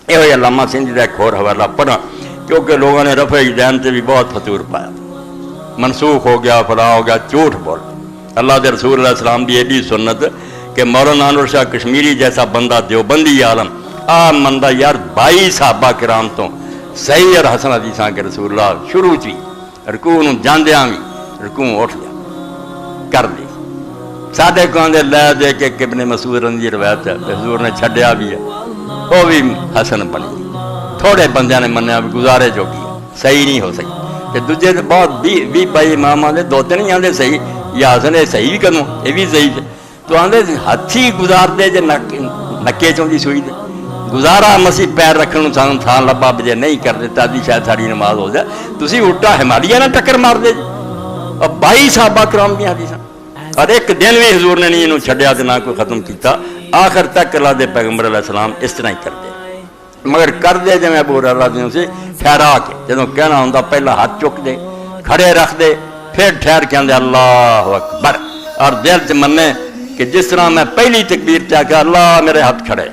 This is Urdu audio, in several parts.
یہ علامہ سندھی کا ایک اور حوالہ پڑھا، کیونکہ لوگوں نے رفع یدین سے بھی بہت فطور پایا، منسوخ ہو گیا، فلاں ہو گیا، جھوٹ بول۔ اللہ کے رسول علیہ السلام کی ایڈی سنت کہ مولانا انور شاہ کشمیری جیسا بندہ دیوبندی عالم مندہ یار 22 صحابہ کرام تو صحیح اور حسن حدیثاں کے رسول اللہ شروع تھی رکوع جاندیاں بھی رکوع اٹھ گیا کر دی، ساڈے کو آدھے لے دے کے ابن مسعود رضی روایت ہے حضور نے چھڈیا بھی ہے، وہ بھی حسن بنی، تھوڑے بندیاں نے منیا بھی گزارے جو کی صحیح نہیں ہو سکی، کہ دوجے بہت 20-22 امام آدھے 2-3 نہیں آدھے صحیح یا حسن ہے صحیح بھی کروں یہ بھی صحیح ہے، تو آدھے ہاتھی گزار دے جے نکے چوندی سوئی دے گزارا مسیح پیر رکھنے سان تھان لبا بجے نہیں کر دیتا دی شاید ساری نماز ہو جائے، تسی الٹا ہمالیہ نہ ٹکر مار دے، اور 22 صحابہ کرام دی حدیثاں، اور ایک دن بھی حضور نے نہیں انہوں چھڈیا تے نہ کوئی ختم کیتا، آخر تک اللہ دے پیغمبر علیہ السلام اس طرح ہی کر دے، مگر کر دے جی میں ابو ہریرہ رضی اللہ عنہ سے ٹھہرا کے، جدوں کہنا ہوندا پہلا ہاتھ چک دے کھڑے رکھ دے پھر ٹھہر کے آندے اللہ اکبر، اور دل چ منے کہ جس طرح میں پہلی تکبیر چاہ کہ اللہ میرے ہاتھ کھڑے،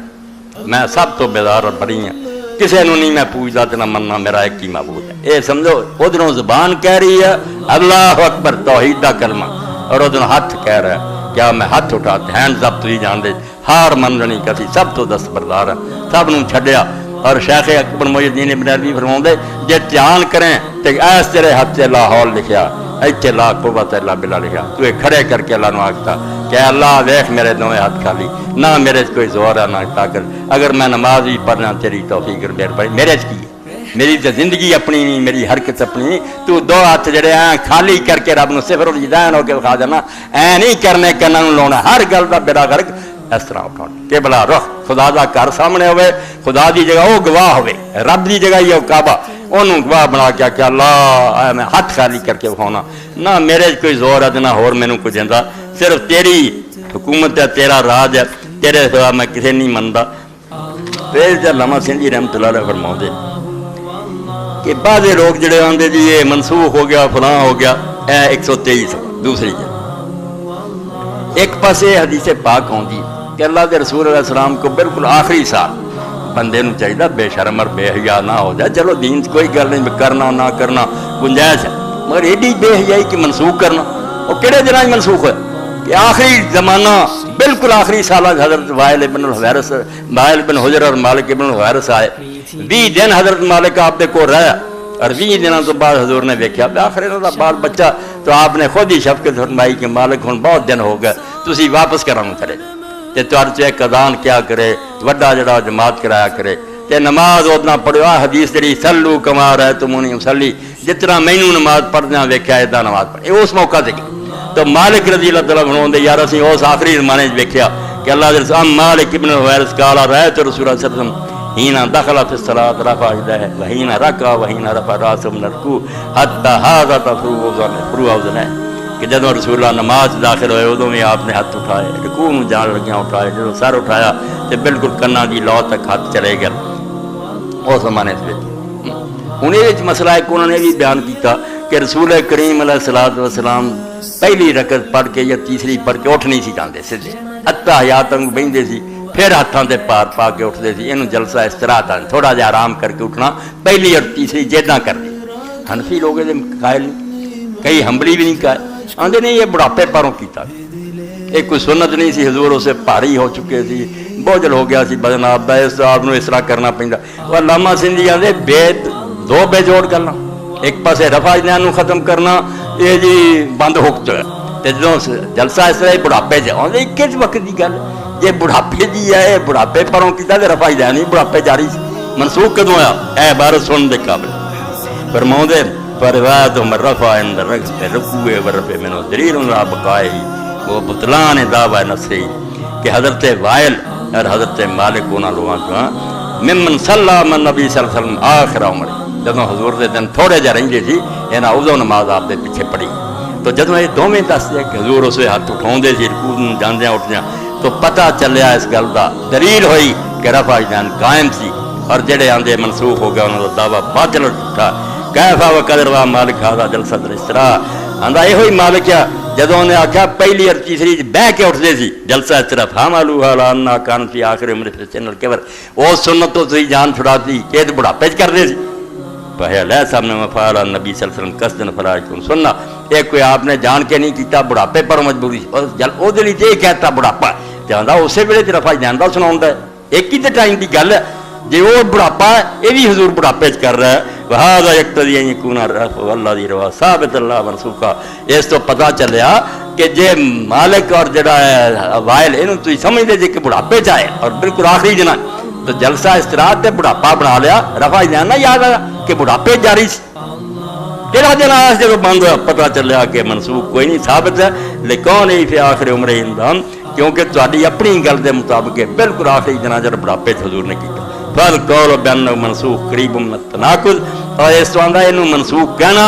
میں سب تو بیدار اور بڑی ہوں، کسی نے نہیں میں پوچھتا تو نہ مننا میرا ایک ہی معبود ہے، یہ سمجھو ادھروں زبان کہہ رہی ہے اللہ اکبر توحید دا کلمہ، اور ادھروں ہاتھ کہہ رہا ہے کیا میں ہاتھ اٹھاتے ہینڈز اپ تھی جان دے ہار مننی کسی سب تو دستبردار ہے، سب نوں چھڈیا، اور شیخ اکبر محی الدین ابن عربی فرماؤندے جے دھیان کریں تے ایس تیرے ہاتھ سے لا حول لکھیا ایتھے لا قوت الا باللہ لکھیا، تو کھڑے کر کے اللہ نو آکھتا کہ اللہ دیکھ میرے دونوں ہاتھ خالی، نہ میرے کوئی زور ہے نہ طاقت، اگر میں نماز بھی پڑھنا تیری توفیق مہربانی، میرے کی ہے، میری تو زندگی اپنی نہیں، میری حرکت اپنی نہیں، تو دو ہاتھ جڑے ہیں خالی کر کے رب نو صفر الجدین ہو کے کھا جانا، اے نہیں کرنے کناں نوں لاؤنا، ہر گل دا بیڑا غرق اس طرح اٹھانا کہ بلا رخ خدا دا گھر سامنے ہوئے، خدا دی جگہ وہ گواہ ہوئے، رب دی جگہ یہ کعبہ انہوں گواہ بنا کے کہ اللہ میں ہاتھ خالی کر کے کھانا، نہ میرے کوئی زور ہے نہ ہور مینوں کوئی دیندہ، صرف تیری حکومت ہے، تیرا راج ہے، تیرے سوا میں کسے نہیں منتا۔ پھر علامہ سندھی رحمۃ اللہ علیہ فرماؤندے کہ بعض لوگ جڑے آندے جی یہ منسوخ ہو گیا فلاں ہو گیا، اے 123 دوسری جگہ ایک پاسے حدیث پاک ہوندی کہ اللہ کے رسول علیہ السلام کو بالکل آخری سال بندے نو چاہیے بے شرم اور بے حیا نہ ہو جائے، چلو دین کوئی گل نہیں کرنا نہ کرنا گنجائش ہے، مگر ایڈی بے حیائی کہ منسوخ کرنا، وہ کہڑے دنوں منسوخ ہے کہ آخری زمانہ بالکل آخری سالہ حضرت وائل بن الحویرث وائل بن حجر اور مالک بن الحویرث آئے، 20 دن حضرت مالک آپ دے کو رہا، اور 20 دنوں تو بعد حضور نے دیکھا آخر انہوں کا بال بچہ، تو آپ نے خود ہی شفقت فرمائی کہ مالک ہوں بہت دن ہو گئے تسی واپس کرانا کرے تے تر چ اذان کیا کرے، وڈا جڑا جماعت کرایا کرے تے نماز اتنا پڑھو، حدیث جڑی سلو کما رأیتمونی اصلی، جتنا مینوں نماز پڑھنا ویکھیا ادا نماز پڑھ، اس موقع تے تو مالک رضی اللہ تعالیٰ فرماؤندے یار اسی اس آخری زمانے ویکھیا کہ اللہ دے رسول مالک ابن الحویرث قال رأیت رسول اللہ صلی اللہ علیہ وسلم حين دخل في الصلاة رفع يديه وحين ركع وحين رفع رأسه من الركوع حتى هذا فروع اذنيه، کہ جب رسول اللہ نماز داخل ہوئے ادوں بھی آپ نے ہاتھ اٹھائے، رکوع میں جان لگیاں اٹھائے، جب سر اٹھایا تو بالکل کنا دی لو تک ہاتھ چلے گئے اس زمانے سے۔ ہن یہ مسئلہ ایک انہوں نے بھی بیان کیتا کہ رسول کریم علیہ الصلوۃ والسلام پہلی رکعت پڑھ کے یا تیسری پڑھ کے اٹھ نہیں سی جاندے سیدھے، اتحیات تک بہندے سی، پھر ہاتھوں سے پار پا کے اٹھتے تھے، یہ جلسہ استراحت ہے، تھوڑا جہا آرام کر کے اٹھنا، پہلی اور تیسری جیداں کر دی۔ حنفی لوگ قائل نہیں، کئی ہمبلی بھی نہیں قائل، آندے نہیں یہ بڑھاپے پروں کیتا، ایک کوئی سنت نہیں سی، حضور اسے پہاڑی ہو چکے تھی، بوجھل ہو گیا سی بدن آپ دا، اس آپ اس طرح کرنا پیندا۔ اور علامہ سندھی آندے دو بے جوڑ کرنا، ایک پاسے رفع یدین ختم کرنا یہ جی بند حکت ہے، تے جدوں جلسہ اس طرح بڑھاپے چ آندے کس وقت دی گل یہ بڑھاپے جی ہے، بڑھاپے پروں کیتا تے رفع یدین نہیں بڑھاپے جاری منسوخ کدوں آیا؟ اے عبارت سن دے قابل فرماؤندے فروایت رفع عند رکوع ورفع منه دلیل على بقائه وہ بطلان دعوی نصری کہ حضرت وائل اور حضرت مالک انہاں لوگاں کو ممن صلی من نبی صلی اللہ علیہ وسلم آخر عمر، جدوں حضور دے دن تھوڑے جا رہندے سی انہاں اودوں نماز آپ دے پیچھے پڑھی، تو جدوں یہ دوویں دسدے کہ حضور اسے ہاتھ اٹھاؤندے سی رکوع نوں جاندیاں اٹھدیاں، تو پتہ چلیا اس گل دا، دلیل ہوئی کہ رفع یدین قائم سی، اور جڑے آندے منسوخ ہو گیا انہاں دا دعویٰ باطل اٹھا۔ کیفا وقد روى مالک ھذا جلسۃ الاستراحہ، آندا یہ ہوئی مالک جدوں نے آخیا پہلی اور تیسری بہ کے اٹھتے سی جلسہ اس طرف ہم آلو حالا کان فی آخر عمر چینل کیور وہ سنت تو تھی جان چھڑاتی کہ بڑھاپے چ کرتے سی پہے علیہ صاحب نے مفعال نبی صلی اللہ علیہ وسلم قصدن فلا یکن سننا ایک کوئی آپ نے جان کے نہیں کیتا بڑھاپے پر مجبوری وہ دل یہ کہتا بڑھاپا جانا اسی ویلے رفع جانتا سنا ہے ایک ہی تو ٹائم کی گل ہے جی وہ بڑھاپا یہ بھی حضور بڑھاپے چ کر رہا ہے وہذا یقتضی ان یکون رفع اللہ دی روا ثابت اللہ منسوخا اس تو پتہ چلیا کہ جے مالک اور جڑا ہے وائل انہوں تو سمجھتے جی کہ بڑھاپے چاہے اور بالکل آخری دن تو جلسہ استراحت تے بڑھاپا بنا لیا رفع جان نہ یاد آیا کہ بڑھاپے جاری سی کہڑا دن آیا جب بند ہوا پتہ چلیا کہ منسوخ کوئی نہیں ثابت ہے لیکن ہی فی آخر عمر اندام کیونکہ تہاڈی اپنی گل دے مطابق بالکل آخری دن جب بڑھاپے حضور نے کیتا فل قول بین منسوخ قریب من تناقض اور اس تو آندا اینوں منسوخ کہنا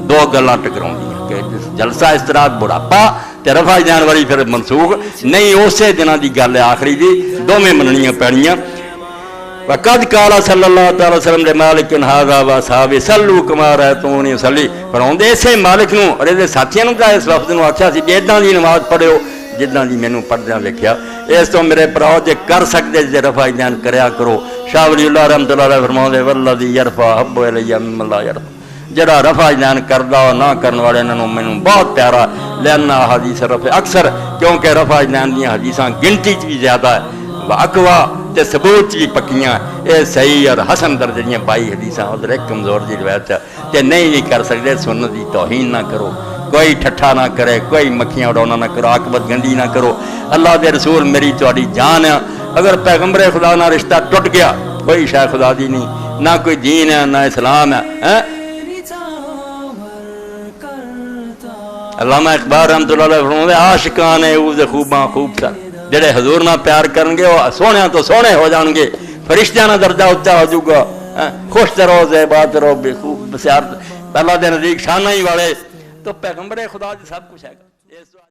دو گلاں ٹکراؤندیاں کہ جلسہ استراحت بڑھاپا تے رفع جان والی پھر منسوخ نہیں اسی دناں دی گل ہے آخری دی دوویں مننیاں پینیاں وقد قال صلی اللہ تعالی وسلم لمالک ھذا واصحاب صلوا کما رأیتمونی اصلی فرماؤندے اسے مالک نو اور اس ساتھیاں نو اس لفظ نو آکھیا سی کہ اداں دی نماز پڑھو جداں دی مینوں پڑھدیاں ویکھیا اس تو میرے پراؤ جے کر سکدے جے رفع جان کریا کرو شاہ ولی اللہ رحمۃ اللہ علیہ فرماؤندے والذی یرفع حب الی مما لا یرفع جڑا رفع جان کردا اور نہ کرن والے انہوں مینوں بہت پیارا لأن حدیث رفع اکثر کیونکہ رفع جان دی حدیثاں گنتی چ بھی زیادہ ہے واقوا تے ثبوت بھی پکیاں اے صحیح اور حسن درجے دیاں بائی حدیثاں ادھر ایک کمزور جی روایت ہے تے نہیں کر سکدے سنت دی توہین نہ کرو کوئی ٹھٹھا نہ کرے کوئی مکھیاں اڑانا نہ کرو عاقبت گندی نہ کرو اللہ دے رسول میری تہاڈی جان ہے اگر پیغمبر خدا نہ رشتہ ٹوٹ گیا کوئی شے خدا دی نہیں نہ کوئی دین ہے نہ اسلام ہے علامہ اقبال رحمۃ اللہ علیہ فرماتے عاشقان اوز خوباں خوب سر جڑے حضور نہ پیار کرن گے وہ سونے تو سونے ہو جان گے فرشتیاں نہ درجہ اونچا ہو جائے گا خوش رہو زیبات رہو بے خوب بسیار اللہ دے نزدیک شانہ ہی والے تو پیغمبر خدا سب کچھ ہے گا